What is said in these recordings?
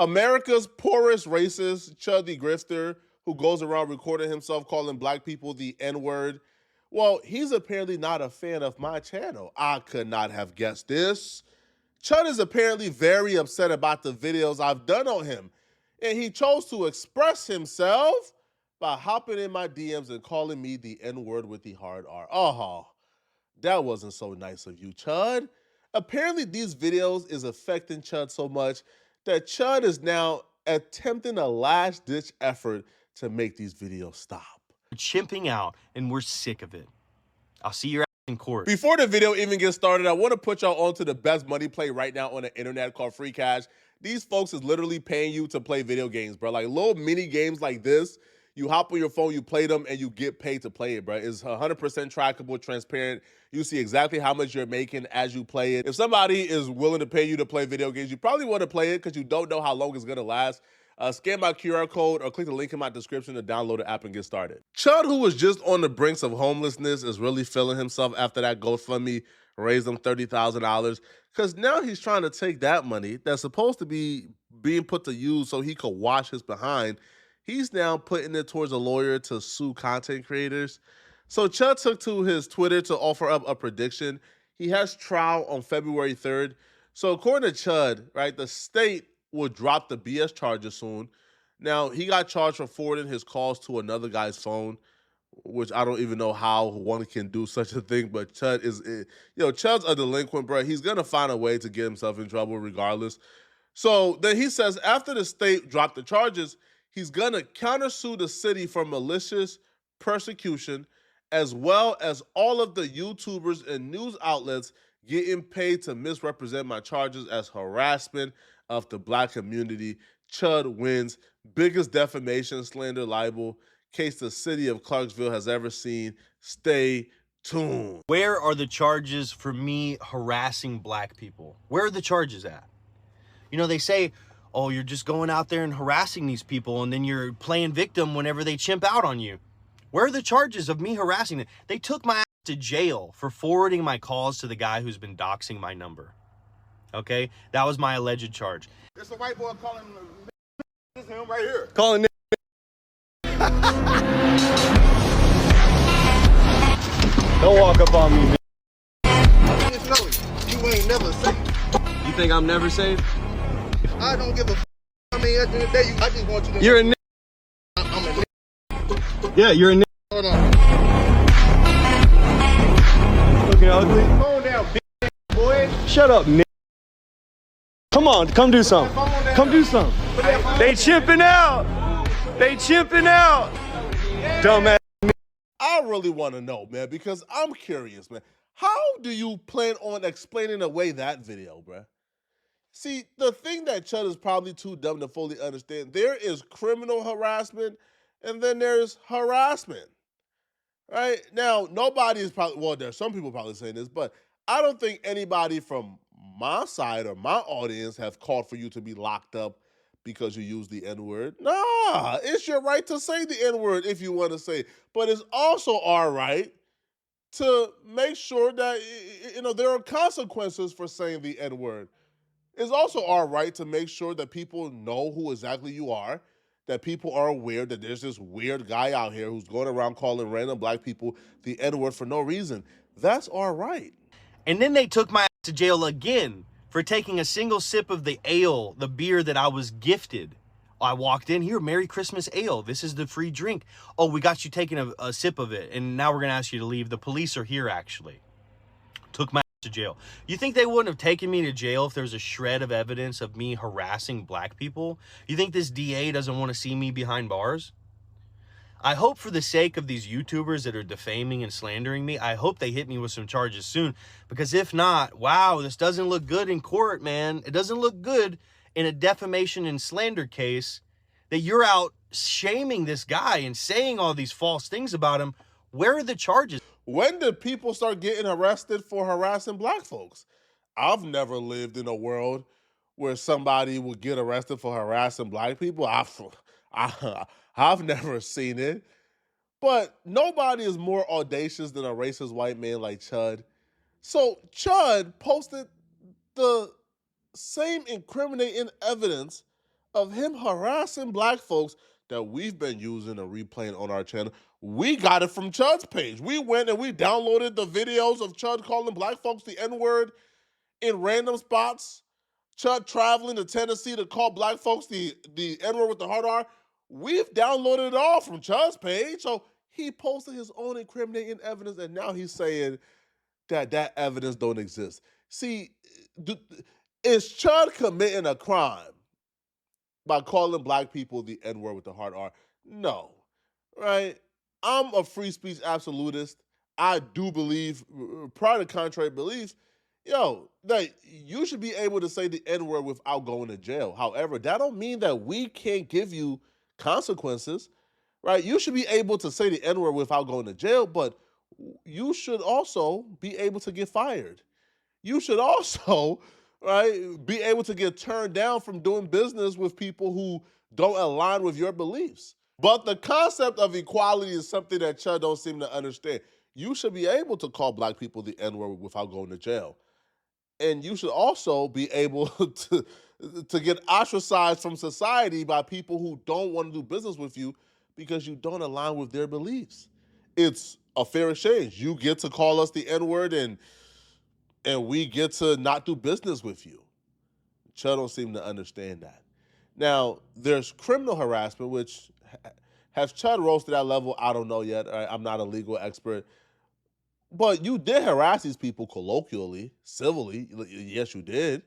America's poorest racist, Chud grifter, who goes around recording himself calling black people the N-word. Well, he's apparently not a fan of my channel. I could not have guessed this. Chud is apparently very upset about the videos I've done on him, and he chose to express himself by hopping in my DMs and calling me the N-word with the hard R. Oh, that wasn't so nice of you, Chud. Apparently, these videos is affecting Chud so much that Chud is now attempting a last-ditch effort to make these videos stop. Chimping out, and we're sick of it. I'll see your ass in court. Before the video even gets started, I want to put y'all on to the best money play right now on the internet called Free Cash. These folks is literally paying you to play video games, bro. Like little mini games like this. You hop on your phone, you play them, and you get paid to play it, bro. It's 100% trackable, transparent. You see exactly how much you're making as you play it. If somebody is willing to pay you to play video games, you probably want to play it because you don't know how long it's going to last. Scan my QR code or click the link in my description to download the app and get started. Chud, who was just on the brinks of homelessness, is really feeling himself after that GoFundMe raised him $30,000 because now he's trying to take that money that's supposed to be being put to use so he could wash his behind. He's now putting it towards a lawyer to sue content creators. So Chud took to his Twitter to offer up a prediction. He has trial on February 3rd. So according to Chud, right, the state will drop the BS charges soon. Now, he got charged for forwarding his calls to another guy's phone, which I don't even know how one can do such a thing, but Chud is, Chud's a delinquent, bro. He's going to find a way to get himself in trouble regardless. So then he says after the state dropped the charges, he's going to countersue the city for malicious persecution, as well as all of the YouTubers and news outlets getting paid to misrepresent my charges as harassment of the black community. Chud wins. Biggest defamation, slander, libel case the city of Clarksville has ever seen. Stay tuned. Where are the charges for me harassing black people? Where are the charges at? You know, they say, oh, you're just going out there and harassing these people and then you're playing victim whenever they chimp out on you. Where are the charges of me harassing them? They took my ass to jail for forwarding my calls to the guy who's been doxing my number. Okay? That was my alleged charge. It's a white boy calling this him right here. Calling Don't walk up on me, man. I just know you ain't never safe. You think I'm never safe? I don't give a f. I mean, at the end of the day, I just want you to You're a know. I'm a nigga. Yeah, you're a Hold on. looking ugly. Phone down, bitch, boy. Shut up, nigga. Come on, come do something. Come do something. They chimping out. They chimping out. Dumbass. I really want to know, man, because I'm curious, man. How do you plan on explaining away that video, bruh? See, the thing that Chud is probably too dumb to fully understand, there is criminal harassment and then there's harassment, right? Now, nobody is probably, well, there's some people probably saying this, but I don't think anybody from my side or my audience have called for you to be locked up because you use the N-word. Nah, it's your right to say the N-word if you want to say it, but it's also our right to make sure that, there are consequences for saying the N-word. It's also our right to make sure that people know who exactly you are, that people are aware that there's this weird guy out here who's going around calling random black people the N-word for no reason. That's our right. And then they took my ass to jail again for taking a single sip of the ale, the beer that I was gifted. I walked in here, Merry Christmas ale. This is the free drink. Oh, we got you taking a sip of it, and now we're going to ask you to leave. The police are here, actually. Took my ass to jail. You think they wouldn't have taken me to jail if there's a shred of evidence of me harassing black people? You think this DA doesn't want to see me behind bars? I hope for the sake of these YouTubers that are defaming and slandering me, I hope they hit me with some charges soon. Because if not, wow, this doesn't look good in court, man. It doesn't look good in a defamation and slander case that you're out shaming this guy and saying all these false things about him. Where are the charges? When did people start getting arrested for harassing black folks? I've never lived in a world where somebody would get arrested for harassing black people. I've never seen it. But nobody is more audacious than a racist white man like Chud. So Chud posted the same incriminating evidence of him harassing black folks that we've been using and replaying on our channel. We got it from Chud's page. We went and we downloaded the videos of Chud calling black folks the N-word in random spots. Chud traveling to Tennessee to call black folks the N-word with the hard R. We've downloaded it all from Chud's page. So he posted his own incriminating evidence, and now he's saying that evidence don't exist. See, is Chud committing a crime by calling black people the N-word with the hard R? No, right? I'm a free speech absolutist. I do believe, prior to contrary beliefs, that you should be able to say the N-word without going to jail. However, that don't mean that we can't give you consequences, right? You should be able to say the N-word without going to jail, but you should also be able to get fired. You should also, right, be able to get turned down from doing business with people who don't align with your beliefs. But the concept of equality is something that Chud don't seem to understand. You should be able to call black people the N-word without going to jail. And you should also be able to get ostracized from society by people who don't want to do business with you because you don't align with their beliefs. It's a fair exchange. You get to call us the N-word and we get to not do business with you. Chud don't seem to understand that. Now, there's criminal harassment, which has Chud rose to that level? I don't know yet. Right? I'm not a legal expert. But you did harass these people colloquially, civilly. Yes, you did.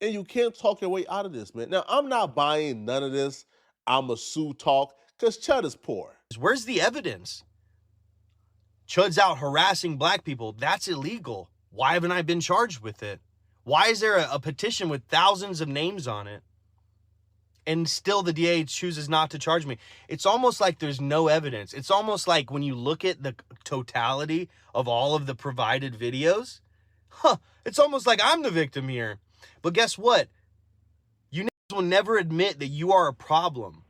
And you can't talk your way out of this, man. Now, I'm not buying none of this I'ma sue talk, because Chud is poor. Where's the evidence? Chud's out harassing black people. That's illegal. Why haven't I been charged with it? Why is there a petition with thousands of names on it? And still the DA chooses not to charge me. It's almost like there's no evidence. It's almost like when you look at the totality of all of the provided videos, it's almost like I'm the victim here. But guess what? You will never admit that you are a problem.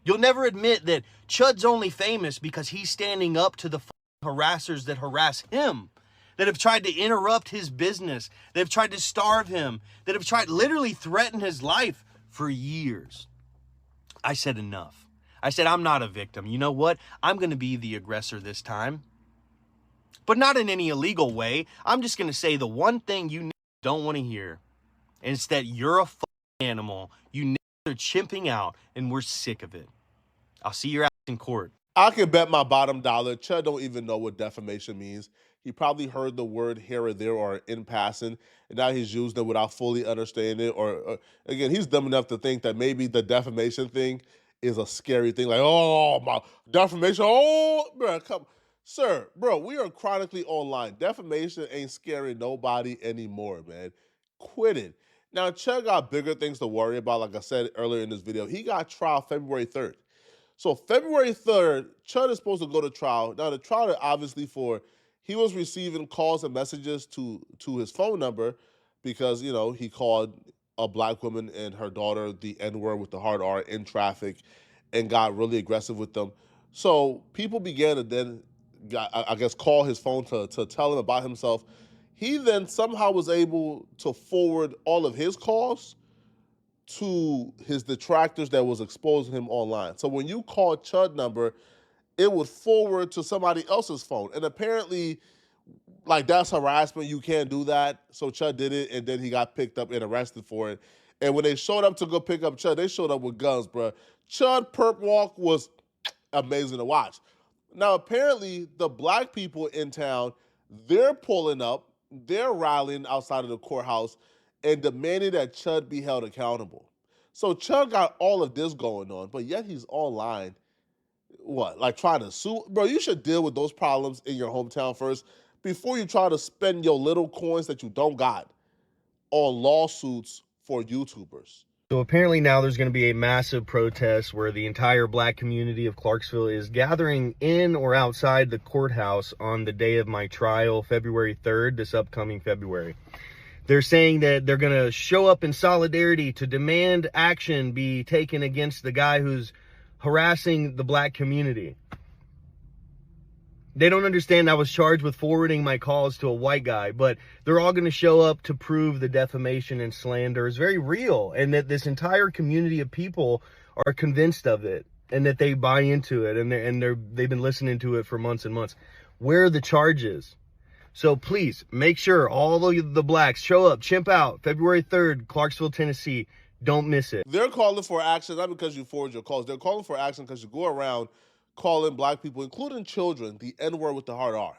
You'll never admit that Chud's only famous because he's standing up to the harassers that harass him, that have tried to interrupt his business, that have tried to starve him, that have tried literally threaten his life for years. I said enough. I said, I'm not a victim. You know what? I'm going to be the aggressor this time, but not in any illegal way. I'm just going to say the one thing you don't want to hear, and it's that you're a animal. You are chimping out, and we're sick of it. I'll see your ass in court. I can bet my bottom dollar Chud don't even know what defamation means. He probably heard the word here or there or in passing, and now he's using it without fully understanding it. Or again, he's dumb enough to think that maybe the defamation thing is a scary thing. Like, oh, my defamation. Oh, bro, come. Sir, bro, we are chronically online. Defamation ain't scaring nobody anymore, man. Quit it. Now, Chud got bigger things to worry about. Like I said earlier in this video, he got trial February 3rd. So February 3rd, Chud is supposed to go to trial. Now, the trial is obviously he was receiving calls and messages to his phone number because, he called a black woman and her daughter the N-word with the hard R in traffic and got really aggressive with them. So people began to then, I guess, call his phone to tell him about himself. He then somehow was able to forward all of his calls to his detractors that was exposing him online. So when you call Chud number, it would forward to somebody else's phone. And apparently, like, that's harassment. You can't do that. So Chud did it, and then he got picked up and arrested for it. And when they showed up to go pick up Chud, they showed up with guns, bro. Chud perp walk was amazing to watch. Now, apparently, the black people in town, they're pulling up, they're rallying outside of the courthouse and demanding that Chud be held accountable. So Chud got all of this going on, but yet he's online. What, like trying to sue? Bro, you should deal with those problems in your hometown first before you try to spend your little coins that you don't got on lawsuits for YouTubers. So apparently now there's going to be a massive protest where the entire black community of Clarksville is gathering in or outside the courthouse on the day of my trial, February 3rd, this upcoming February. They're saying that they're going to show up in solidarity to demand action be taken against the guy who's harassing the black community. They don't understand I was charged with forwarding my calls to a white guy, but they're all going to show up to prove the defamation and slander is very real, and that this entire community of people are convinced of it, and that they buy into it, and they've been listening to it for months and months. Where are the charges? So please make sure all the blacks show up, chimp out, February 3rd, Clarksville, Tennessee. Don't miss it. They're calling for action not because you forward your calls. They're calling for action because you go around calling black people, including children, the N-word with the hard R.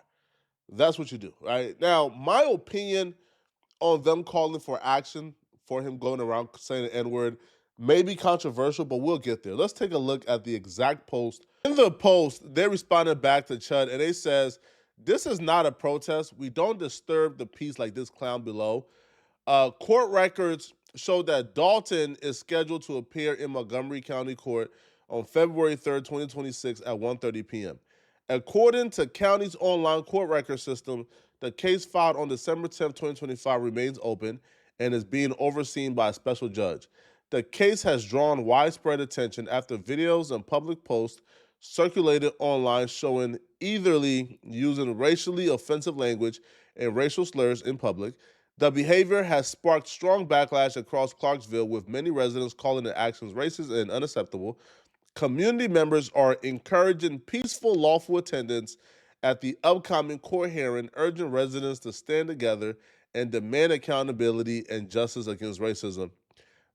That's what you do, right? Now, my opinion on them calling for action for him going around saying the N-word may be controversial, but we'll get there. Let's take a look at the exact post. In the post, they responded back to Chud, and they says, "This is not a protest. We don't disturb the peace like this clown below." Court records show that Dalton is scheduled to appear in Montgomery County Court on February 3rd, 2026 at 1:30 p.m. According to county's online court record system, the case filed on December 10th, 2025 remains open and is being overseen by a special judge. The case has drawn widespread attention after videos and public posts circulated online showing Etherly using racially offensive language and racial slurs in public. The behavior has sparked strong backlash across Clarksville, with many residents calling the actions racist and unacceptable. Community members are encouraging peaceful, lawful attendance at the upcoming court hearing, urging residents to stand together and demand accountability and justice against racism.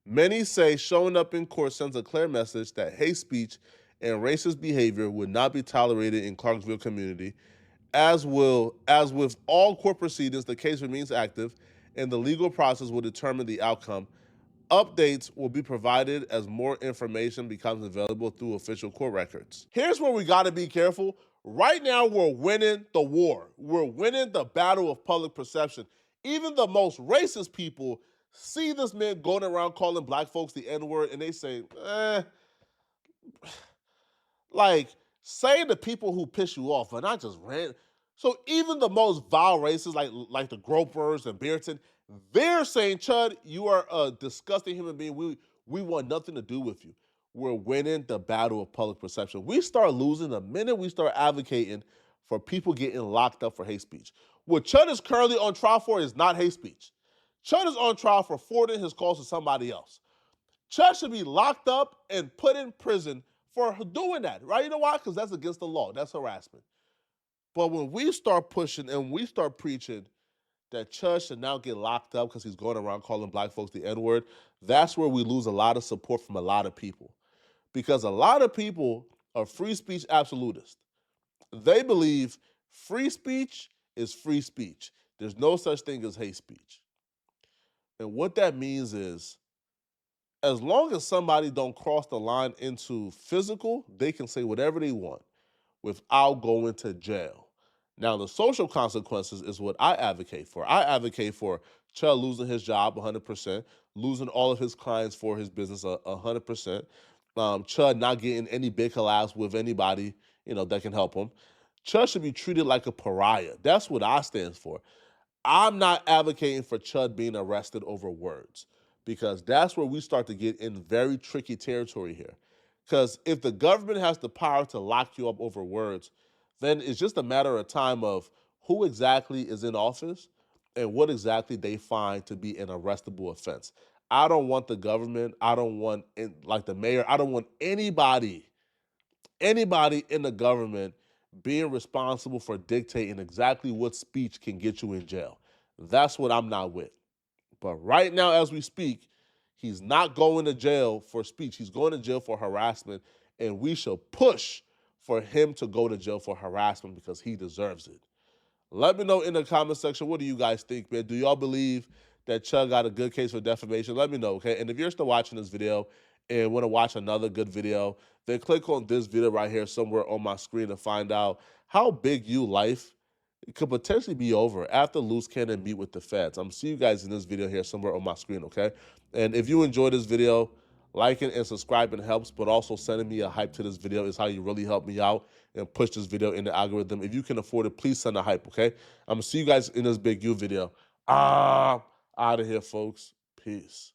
Many say showing up in court sends a clear message that hate speech and racist behavior would not be tolerated in Clarksville community. As with all court proceedings, the case remains active, and the legal process will determine the outcome. Updates will be provided as more information becomes available through official court records. Here's where we gotta be careful. Right now, we're winning the war. We're winning the battle of public perception. Even the most racist people see this man going around calling black folks the N-word, and they say, like, say the people who piss you off, and I just ran. So even the most vile racists, like the Gropers and Bearton, they're saying, Chud, you are a disgusting human being. We want nothing to do with you. We're winning the battle of public perception. We start losing the minute we start advocating for people getting locked up for hate speech. What Chud is currently on trial for is not hate speech. Chud is on trial for forwarding his calls to somebody else. Chud should be locked up and put in prison for doing that, right? You know why? Because that's against the law. That's harassment. But when we start pushing and we start preaching that Chud should now get locked up because he's going around calling black folks the N-word, that's where we lose a lot of support from a lot of people. Because a lot of people are free speech absolutists. They believe free speech is free speech. There's no such thing as hate speech. And what that means is, as long as somebody don't cross the line into physical, they can say whatever they want without going to jail. Now, the social consequences is what I advocate for. I advocate for Chud losing his job 100%, losing all of his clients for his business 100%, Chud not getting any big collabs with anybody, that can help him. Chud should be treated like a pariah. That's what I stand for. I'm not advocating for Chud being arrested over words, because that's where we start to get in very tricky territory here. Because if the government has the power to lock you up over words, then it's just a matter of time of who exactly is in office and what exactly they find to be an arrestable offense. I don't want the government, I don't want, like the mayor, I don't want anybody in the government being responsible for dictating exactly what speech can get you in jail. That's what I'm not with. But right now, as we speak, he's not going to jail for speech. He's going to jail for harassment, and we should push for him to go to jail for harassment because he deserves it. Let me know in the comment section, what do you guys think, man? Do y'all believe that Chud got a good case for defamation? Let me know, okay? And if you're still watching this video and want to watch another good video, then click on this video right here somewhere on my screen to find out how big you life could potentially be over after Loose Cannon meet with the feds. I'm see you guys in this video here somewhere on my screen, okay? And if you enjoyed this video, liking and subscribing helps, but also sending me a hype to this video is how you really help me out and push this video in the algorithm. If you can afford it, please send a hype, okay? I'm gonna see you guys in this big U video. Out of here, folks. Peace.